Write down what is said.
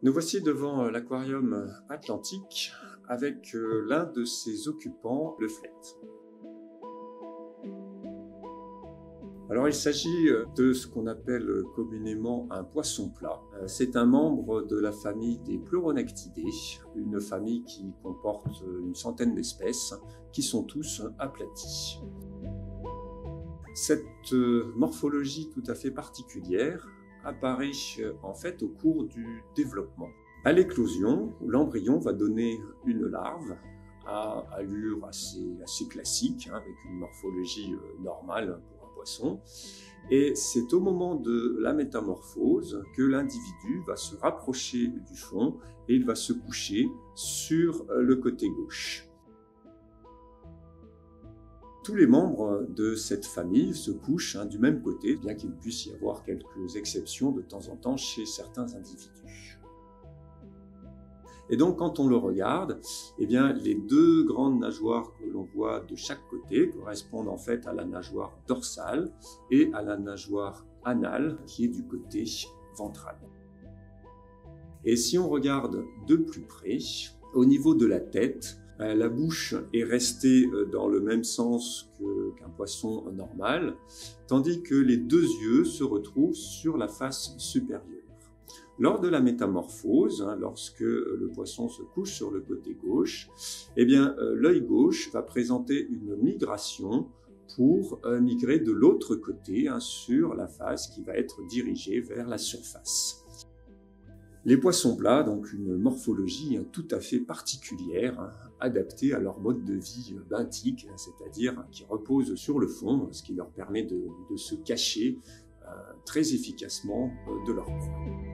Nous voici devant l'aquarium Atlantique avec l'un de ses occupants, le flette. Alors il s'agit de ce qu'on appelle communément un poisson plat. C'est un membre de la famille des Pleuronectidés, une famille qui comporte une centaine d'espèces qui sont tous aplatis. Cette morphologie tout à fait particulière apparaît en fait au cours du développement. À l'éclosion, l'embryon va donner une larve à allure assez classique, avec une morphologie normale pour un poisson. Et c'est au moment de la métamorphose que l'individu va se rapprocher du fond et il va se coucher sur le côté gauche. Tous les membres de cette famille se couchent du même côté, bien qu'il puisse y avoir quelques exceptions de temps en temps chez certains individus. Et donc, quand on le regarde, eh bien, les deux grandes nageoires que l'on voit de chaque côté correspondent en fait à la nageoire dorsale et à la nageoire anale, qui est du côté ventral. Et si on regarde de plus près, au niveau de la tête, la bouche est restée dans le même sens qu'un poisson normal, tandis que les deux yeux se retrouvent sur la face supérieure. Lors de la métamorphose, lorsque le poisson se couche sur le côté gauche, eh bien, l'œil gauche va présenter une migration pour migrer de l'autre côté sur la face qui va être dirigée vers la surface. Les poissons plats, donc une morphologie tout à fait particulière, adaptée à leur mode de vie benthique, c'est-à-dire qui repose sur le fond, ce qui leur permet de se cacher très efficacement de leur proie.